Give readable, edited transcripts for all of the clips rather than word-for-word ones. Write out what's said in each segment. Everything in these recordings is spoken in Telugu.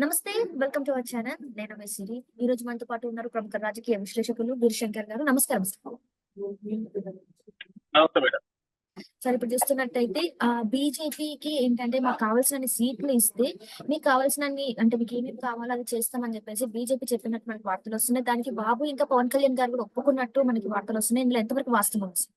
నమస్తే. Welcome to our channel. నేను మీ సిరి. ఈ రోజు మనతో పాటు ఉన్నారు ప్రముఖ రాజకీయ విశ్లేషకులు గురుశంకర్ గారు. నమస్కారం సార్. నమస్తే మేడం. సార్ ఇప్పుడు చూస్తున్నట్టయితే బీజేపీకి ఏంటంటే మాకు కావాల్సినన్ని సీట్లు ఇస్తే మీకు కావాల్సినన్ని అంటే మీకు ఏమేమి కావాలో అది చేస్తామని చెప్పేసి బీజేపీ చెప్పినట్టు మనకి వార్తలు వస్తున్నాయి. దానికి బాబు ఇంకా పవన్ కళ్యాణ్ గారు కూడా ఒప్పుకున్నట్టు మనకి వార్తలు వస్తున్నాయి. ఇందులో ఎంతవరకు వాస్తవం సార్?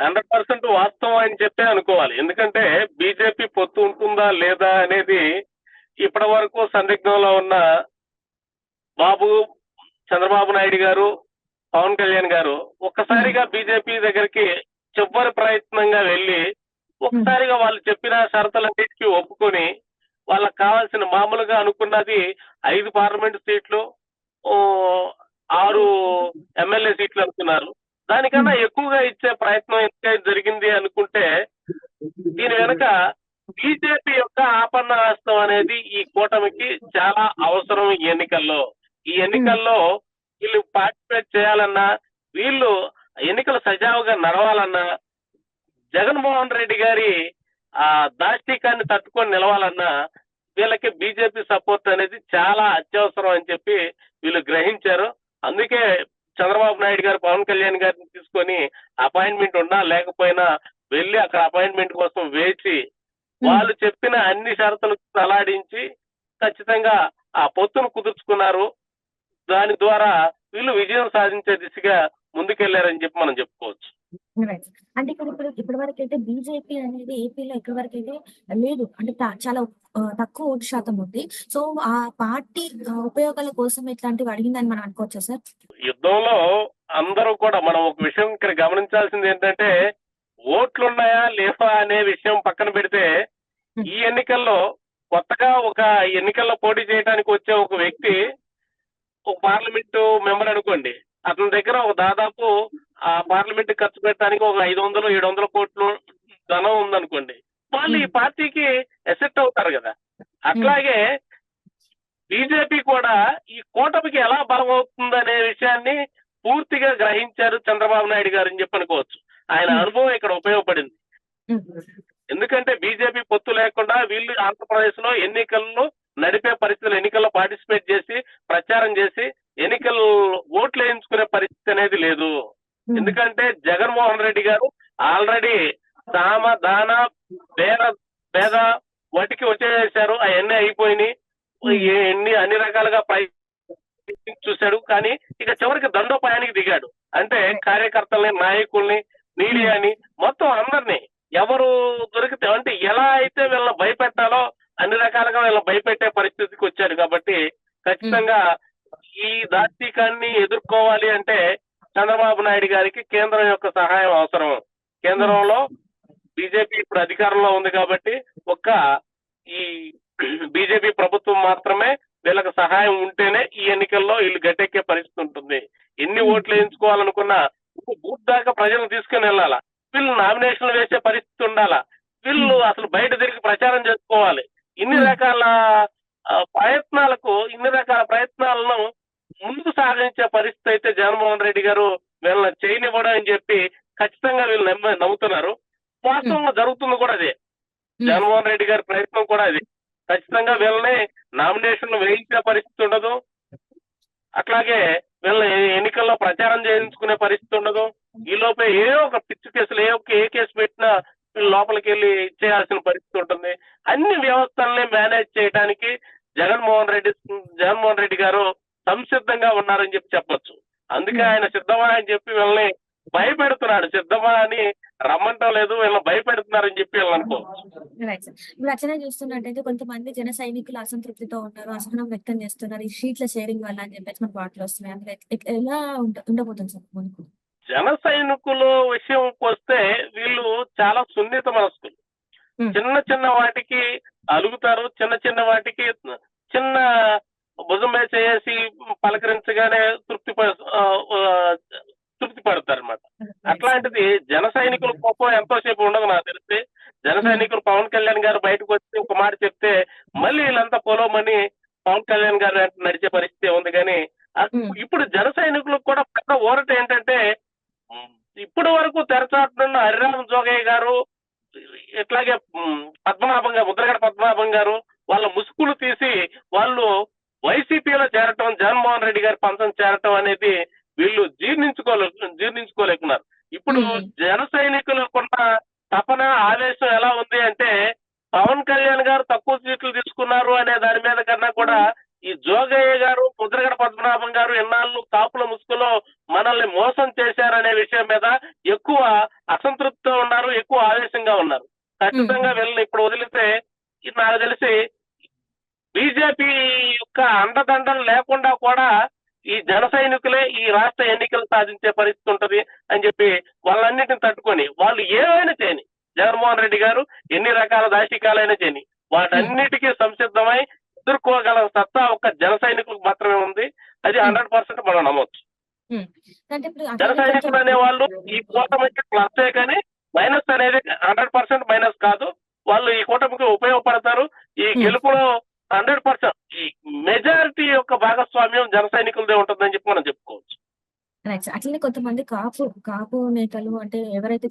100% వాస్తవం అని చెప్పే అనుకోవాలి. ఎందుకంటే బీజేపీ పొత్తు ఉంటుందా లేదా అనేది ఇప్పటి వరకు సందిగ్ధంలో ఉన్న బాబు, చంద్రబాబు నాయుడు గారు, పవన్ కళ్యాణ్ గారు ఒక్కసారిగా బీజేపీ దగ్గరికి చివరి ప్రయత్నంగా వెళ్ళి ఒక్కసారిగా వాళ్ళు చెప్పిన షరతులన్నిటికీ ఒప్పుకొని వాళ్ళకి కావాల్సిన మామూలుగా అనుకున్నది 5 పార్లమెంట్ సీట్లు, 6 ఎమ్మెల్యే సీట్లు అనుకున్నారు. దానికన్నా ఎక్కువగా ఇచ్చే ప్రయత్నం ఎంత జరిగింది అనుకుంటే దీని వెనక బీజేపీ యొక్క ఆపన్న హస్తం అనేది ఈ కూటమికి చాలా అవసరం. ఈ ఎన్నికల్లో వీళ్ళు పార్టిసిపేట్ చేయాలన్నా, వీళ్ళు ఎన్నికలు సజావుగా నడవాలన్నా, జగన్మోహన్ రెడ్డి గారి దాష్టీకాన్ని తట్టుకొని నిలవాలన్నా వీళ్ళకి బీజేపీ సపోర్ట్ అనేది చాలా అత్యవసరం అని చెప్పి వీళ్ళు గ్రహించారు. అందుకే చంద్రబాబు నాయుడు గారు పవన్ కళ్యాణ్ గారిని తీసుకొని అపాయింట్మెంట్ ఉన్నా లేకపోయినా వెళ్ళి అక్కడ అపాయింట్మెంట్ కోసం వేచి వాళ్ళు చెప్పిన అన్ని షరతులకు తలాడించి ఖచ్చితంగా ఆ పొత్తును కుదుర్చుకున్నారు. దాని ద్వారా వీళ్ళు విజయం సాధించే దిశగా ముందుకెళ్లారని చెప్పి మనం చెప్పుకోవచ్చు. అంటే ఇప్పటి వరకు అయితే బీజేపీ అనేది ఏపీలో ఎక్కడి వరకు అయితే లేదు. అంటే చాలా తక్కువ ఓటు శాతం ఉంది. సో ఆ పార్టీ ఉపయోగాల కోసం ఇట్లాంటివి అడిగిందని మనం అనుకోవచ్చా సార్? యుద్ధంలో అందరూ కూడా మనం ఒక విషయం ఇక్కడ గమనించాల్సింది ఏంటంటే, ఓట్లున్నాయా లేవా అనే విషయం పక్కన పెడితే ఈ ఎన్నికల్లో కొత్తగా ఒక ఎన్నికల్లో పోటీ చేయడానికి వచ్చే ఒక వ్యక్తి ఒక పార్లమెంటు మెంబర్ అనుకోండి, అతని దగ్గర ఒక దాదాపు ఆ పార్లమెంట్ ఖర్చు పెట్టడానికి ఒక 500-700 కోట్లు ధనం ఉందనుకోండి, వాళ్ళు ఈ పార్టీకి ఎసెట్ అవుతారు కదా. అట్లాగే బీజేపీ కూడా ఈ కూటమికి ఎలా బలం అవుతుందనే విషయాన్ని పూర్తిగా గ్రహించారు చంద్రబాబు నాయుడు గారు అని చెప్పి అనుకోవచ్చు. ఆయన అనుభవం ఇక్కడ ఉపయోగపడింది. ఎందుకంటే బీజేపీ పొత్తు లేకుండా వీళ్ళు ఆంధ్రప్రదేశ్ లో ఎన్నికల్లో నడిపే పరిస్థితులు, ఎన్నికల్లో పార్టిసిపేట్ చేసి ప్రచారం చేసి ఎన్నికలు ఓట్లు వేయించుకునే పరిస్థితి అనేది లేదు. ఎందుకంటే జగన్మోహన్ రెడ్డి గారు ఆల్రెడీ సామ దాన పేద వాటికి వచ్చేసారు. అవన్నీ అయిపోయినాయి. అన్ని రకాలుగా చూశాడు. కానీ ఇక చివరికి దండోపాయానికి దిగాడు. అంటే కార్యకర్తల్ని, నాయకుల్ని, మీడియాని, మొత్తం అందరినీ ఎవరు దొరికితే అంటే ఎలా అయితే వీళ్ళని భయపెట్టాలో అన్ని రకాలుగా వీళ్ళని భయపెట్టే పరిస్థితికి వచ్చాడు. కాబట్టి ఖచ్చితంగా ఈ దాష్టీకాన్ని ఎదుర్కోవాలి అంటే చంద్రబాబు నాయుడు గారికి కేంద్రం యొక్క సహాయం అవసరం. కేంద్రంలో బీజేపీ ఇప్పుడు అధికారంలో ఉంది కాబట్టి ఈ బీజేపీ ప్రభుత్వం మాత్రమే వీళ్ళకి సహాయం ఉంటేనే ఈ ఎన్నికల్లో వీళ్ళు గట్టెక్కే పరిస్థితి ఉంటుంది. ఎన్ని ఓట్లు వేయించుకోవాలనుకున్నా బూత్ దాకా ప్రజలను తీసుకుని వెళ్ళాలా, వీళ్ళు నామినేషన్లు వేసే పరిస్థితి ఉండాలా, వీళ్ళు అసలు బయట తిరిగి ప్రచారం చేసుకోవాలి. ఇన్ని రకాల ప్రయత్నాలను ముందుకు సాగించే పరిస్థితి అయితే జగన్మోహన్ రెడ్డి గారు వీళ్ళని చేయనివ్వడం అని చెప్పి ఖచ్చితంగా వీళ్ళు నమ్ముతున్నారు. వాస్తవంగా జరుగుతుంది కూడా అదే. జగన్మోహన్ రెడ్డి గారి ప్రయత్నం కూడా అది. ఖచ్చితంగా వీళ్ళని నామినేషన్లు వేయించే పరిస్థితి ఉండదు. అట్లాగే వీళ్ళని ఎన్నికల్లో ప్రచారం చేయించుకునే పరిస్థితి ఉండదు. ఈ లోపే ఏ ఒక పిచ్చి కేసులు ఏ కేసు పెట్టినా వీళ్ళు లోపలికి వెళ్ళి ఇచ్చేయాల్సిన పరిస్థితి ఉంటుంది. అన్ని వ్యవస్థల్ని మేనేజ్ చేయడానికి జగన్మోహన్ రెడ్డి గారు సంసిద్ధంగా ఉన్నారని చెప్పొచ్చు. అందుకే ఆయన సిద్ధమా అని చెప్పి వీళ్ళని భయపెడుతున్నాడు. సిద్ధమా అని రమ్మంటం లేదు, వీళ్ళని భయపెడుతున్నారని చెప్పి వీళ్ళు అనుకోవచ్చు. ఇప్పుడు అట్లనే చూస్తున్నట్టయితే కొంతమంది జన సైనికులు అసంతృప్తితో ఉన్నారు, అసహనం వ్యక్తం చేస్తున్నారు ఈ సీట్ల షేరింగ్ వల్ల అని చెప్పేసి మనకు వార్తలు వస్తున్నాయి. అందులో ఎలా ఉండబోతుంది సార్ మనకు? జన సైనికుల విషయంకి వస్తే వీళ్ళు చాలా సున్నిత మనస్కులు. చిన్న వాటికి అలుగుతారు, చిన్న వాటికి చిన్న భుజం మీద చేసి పలకరించగానే తృప్తి పడతారు అనమాట. అట్లాంటిది జన సైనికుల కోపం ఎంతోసేపు ఉండదు నాకు తెలిసి. జన సైనికులు పవన్ కళ్యాణ్ గారు బయటకు వచ్చి ఒక మాట చెప్తే మళ్ళీ వీళ్ళంతా పొలవమని పవన్ కళ్యాణ్ గారు నడిచే పరిస్థితి ఉంది. కానీ ఇప్పుడు జన సైనికులకు కూడా పెద్ద ఊరట ఏంటంటే, ఇప్పటి వరకు తెరచాటున్న హరిరామ జోగయ్య గారు, ఇట్లాగే ముద్రగడ పద్మనాభం పద్మనాభం గారు వాళ్ళ ముసుగులు తీసి వాళ్ళు వైసీపీలో చేరటం, జగన్మోహన్ రెడ్డి గారి పంచం చేరటం అనేది వీళ్ళు జీర్ణించుకోలేకున్నారు. ఇప్పుడు జన సైనికులకున్న తపన, ఆవేశం ఎలా ఉంది అంటే పవన్ కళ్యాణ్ గారు తక్కువ సీట్లు తీసుకున్నారు అనే దాని మీద కన్నా కూడా ఈ జోగయ్య గారు, ముద్రగడ పద్మనాభం గారు ఎన్నాళ్ళు కాపుల ముసుగులో మనల్ని మోసం చేశారనే విషయం మీద ఎక్కువ అసంతృప్తితో ఉన్నారు, ఎక్కువ ఆవేశంగా ఉన్నారు. ఖచ్చితంగా వీళ్ళని ఇప్పుడు వదిలితే నాకు తెలిసి బీజేపీ యొక్క అండదండలు లేకుండా కూడా ఈ జన సైనికులే ఈ రాష్ట్ర ఎన్నికలు సాధించే పరిస్థితి ఉంటది అని చెప్పి వాళ్ళన్నిటిని తట్టుకొని వాళ్ళు ఏమైనా చేయని, జగన్మోహన్ రెడ్డి గారు ఎన్ని రకాల దాశికాలైనా చేయని వాటన్నిటికీ సంసిద్ధమై ఎదుర్కోగల సత్తా ఒక్క జన సైనికులకు మాత్రమే ఉంది. అది 100% మనం నమ్మొచ్చు. జన సైనికులు అనే వాళ్ళు ఈ కూటమికి ప్లస్సే కానీ మైనస్ అనేది 100% మైనస్ కాదు. వాళ్ళు ఈ కూటమికి ఉపయోగపడతారు. ఈ గెలుపులో 100% ఈ మెజారిటీ యొక్క భాగస్వామ్యం జన సైనికులదే ఉంటుందని చెప్పి మనం చెప్పుకోవచ్చు. Right sir. అట్లనే కొంతమంది కాపు నేతలు అంటే ఎవరైతే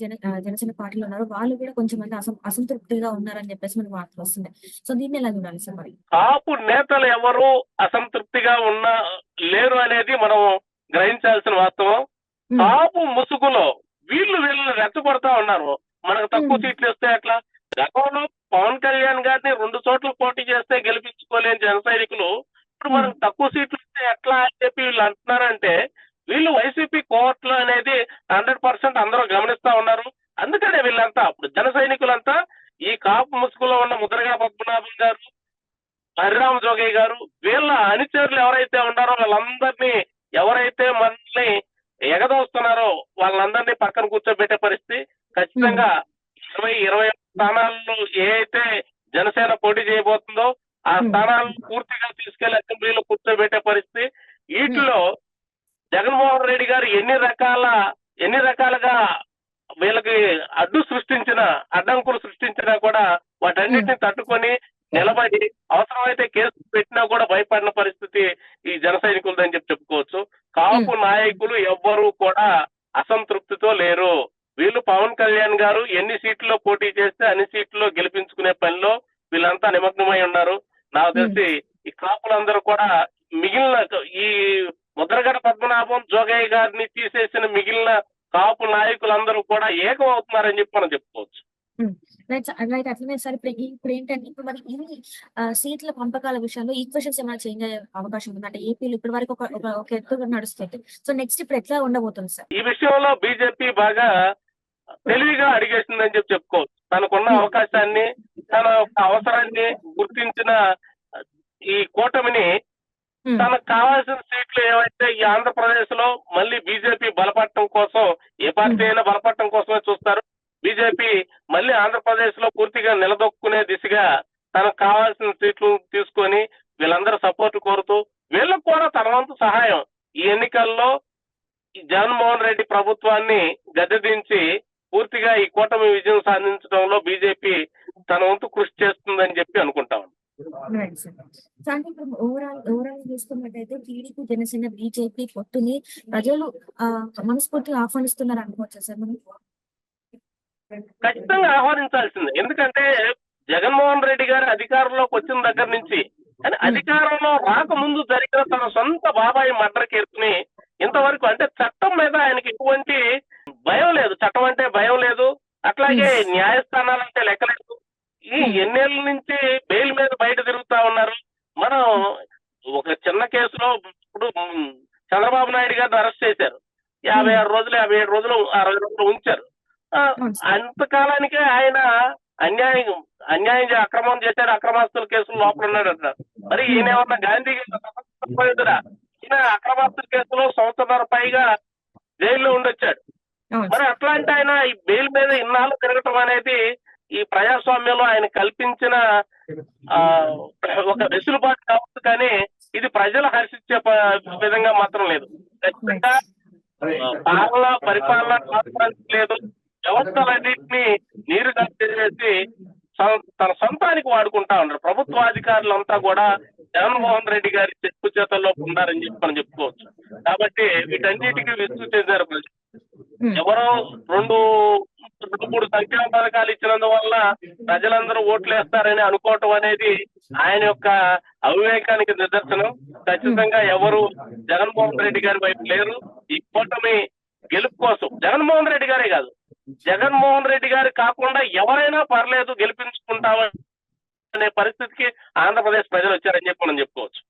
జనసేన పార్టీలో ఉన్నారో వాళ్ళు కూడా కొంచెం మంది అసంతృప్తిగా ఉన్నారని చెప్పేసి మనకు వార్తలు వస్తున్నాయి. సో దీన్ని ఎలా చూడాలి సార్ మరి? కాపు నేతలు ఎవరు అసంతృప్తిగా లేరు అనేది మనం గ్రహించాల్సిన వాస్తవం. కాపు ముసుగులో వీళ్ళని రెచ్చగొడతా ఉన్నారు. మనకు తక్కువ సీట్లు ఇస్తే ఎట్లా? గతంలో పవన్ కళ్యాణ్ గారిని 2 చోట్ల పోటీ చేస్తే గెలిపించుకోలేని జన సైనికులు ఇప్పుడు మనకు తక్కువ సీట్లు ఇస్తే ఎట్లా అని చెప్పి వీళ్ళు అంటున్నారంటే వీళ్ళు వైసీపీ కోర్టులు అనేది 100% అందరూ గమనిస్తా ఉన్నారు. అందుకనే వీళ్ళంతా ఇప్పుడు జన సైనికులంతా ఈ కాపు ముసుగులో ఉన్న ముద్రగడ పద్మనాభం గారు, హరిరామ జోగయ్య గారు వీళ్ళ అనుచరులు ఎవరైతే ఉన్నారో వాళ్ళందరినీ ఎవరైతే మనల్ని ఎగదోస్తున్నారో వాళ్ళందరినీ పక్కన కూర్చోబెట్టే పరిస్థితి ఖచ్చితంగా 20 స్థానాల్లో ఏ అయితే జనసేన పోటీ చేయబోతుందో ఆ స్థానాలను పూర్తిగా తీసుకెళ్లి అసెంబ్లీలో కూర్చోబెట్టే పరిస్థితి. వీటిలో జగన్మోహన్ రెడ్డి గారు ఎన్ని రకాలుగా వీళ్ళకి అడ్డంకులు సృష్టించినా కూడా వాటన్నిటిని తట్టుకొని నిలబడి అవసరమైతే కేసు పెట్టినా కూడా భయపడిన పరిస్థితి ఈ జన సైనికులదని చెప్పుకోవచ్చు. కాపు నాయకులు ఎవ్వరూ కూడా అసంతృప్తితో లేరు. వీళ్ళు పవన్ కళ్యాణ్ గారు ఎన్ని సీట్లలో పోటీ చేస్తే అన్ని సీట్లలో గెలిపించుకునే పనిలో వీళ్ళంతా నిమగ్నమై ఉన్నారు. నాకు తెలిసి ఈ కాపులందరూ కూడా మిగిలిన ఈ ముద్రగడ పద్మనాభం, జోగయ్య గారిని తీసేసిన మిగిలిన కాపు నాయకులందరూ కూడా ఏకం అవుతున్నారని చెప్పి మనం చెప్పుకోవచ్చు. రైట్. అట్లనే సార్ ఇప్పుడు ఏంటంటే ఇప్పుడు మరి ఈ సీట్ల పంపకాల విషయంలో ఈక్వేషన్స్ ఏమైనా చేంజ్ అయ్యే అవకాశం ఉంది? అంటే ఏపీలో ఇప్పటి వరకు ఒక ఎత్తుగా నడుస్తుంది. సో నెక్స్ట్ ఇప్పుడు ఎట్లా ఉండబోతుంది సార్? ఈ విషయంలో బీజేపీ బాగా తెలివిగా అడిగేసిందని చెప్పుకోవచ్చు. తనకున్న అవకాశాన్ని, తన అవసరాన్ని గుర్తించిన ఈ కూటమిని తనకు కావాల్సిన సీట్లు ఏవైతే ఈ ఆంధ్రప్రదేశ్ లో మళ్ళీ బీజేపీ బలపడటం కోసం, ఏ పార్టీ అయినా బలపడటం కోసమే చూస్తారు. బీజేపీ మళ్ళీ ఆంధ్రప్రదేశ్ లో పూర్తిగా నిలదొక్కునే దిశగా తనకు కావాల్సిన సీట్లు తీసుకొని వీళ్ళందరూ సపోర్ట్ కోరుతూ వీళ్ళకు కూడా తన వంతు సహాయం ఈ ఎన్నికల్లో జగన్మోహన్ రెడ్డి ప్రభుత్వాన్ని గద్దెదించి పూర్తిగా ఈ కూటమి విజయం సాధించడంలో బీజేపీ తన వంతు కృషి చేస్తుందని చెప్పి అనుకుంటాం. ఇప్పుడు ఓవరాల్ చూసుకున్నట్టయితే టీడీపీ, జనసేన, బీజేపీ పొత్తుని ప్రజలు మనస్ఫూర్తిగా ఆహ్వానిస్తున్నారు అనుకోవచ్చా సార్ మనం? ఖచ్చితంగా ఆహ్వానించాల్సిందే. ఎందుకంటే జగన్మోహన్ రెడ్డి గారు అధికారంలోకి వచ్చిన దగ్గర నుంచి అధికారంలో రాకముందు జరిగిన తన సొంత బాబాయి మర్డర్ కేసుని ఇంతవరకు అంటే చట్టం మీద ఆయనకి ఎటువంటి భయం లేదు. చట్టం అంటే భయం లేదు. అట్లాగే న్యాయస్థానాలంటే లెక్కలేదు. ఈ ఎన్నేళ్ల నుంచి బెయిల్ మీద బయట తిరుగుతా ఉన్నారు. మనం ఒక చిన్న కేసులో ఇప్పుడు చంద్రబాబు నాయుడు గారిని అరెస్ట్ చేశారు. 57 రోజులు 60 రోజులు ఉంచారు. అంతకాలానికే ఆయన అన్యాయం అక్రమం చేశాడు, అక్రమాస్తుల కేసులు లోపల ఉన్నాడు అంటారు. మరి ఈయన ఏమన్నా గాంధీ ఈయన అక్రమాస్తుల కేసులో 1.5 సంవత్సరాల పైగా జైల్లో ఉండొచ్చాడు. మరి అట్లాంటి ఆయన ఈ బెయిల్ మీద ఇన్నాళ్ళు తిరగటం అనేది ఈ ప్రజాస్వామ్యంలో ఆయన కల్పించిన ఒక వెసులుబాటు కావచ్చు, కానీ ఇది ప్రజలు హర్షించే విధంగా మాత్రం లేదు. ఖచ్చితంగా పరిపాలన లేదు. వ్యవస్థలన్నింటినీ నీరు కట్టేసి తన సొంతానికి వాడుకుంటా ఉన్నారు. ప్రభుత్వాధికారులంతా కూడా జగన్మోహన్ రెడ్డి గారి చెప్పు చేతల్లో ఉన్నారని చెప్పి మనం చెప్పుకోవచ్చు. కాబట్టి వీటన్నిటికీ విసుగు చెందారు ప్రజలు. ఎవరో 2 మూడు సంక్షేమ పథకాలు ఇచ్చినందువల్ల ప్రజలందరూ ఓట్లు వేస్తారని అనుకోవటం అనేది ఆయన యొక్క అవివేకానికి నిదర్శనం. ఖచ్చితంగా ఎవరు జగన్మోహన్ రెడ్డి గారి వైపు లేరు. ఈ కూటమి గెలుపు కోసం జగన్మోహన్ రెడ్డి గారే కాదు, జగన్మోహన్ రెడ్డి గారు కాకుండా ఎవరైనా పర్లేదు గెలిపించుకుంటామని అనే పరిస్థితికి ఆంధ్రప్రదేశ్ ప్రజలు వచ్చారని చెప్పి మనం చెప్పుకోవచ్చు.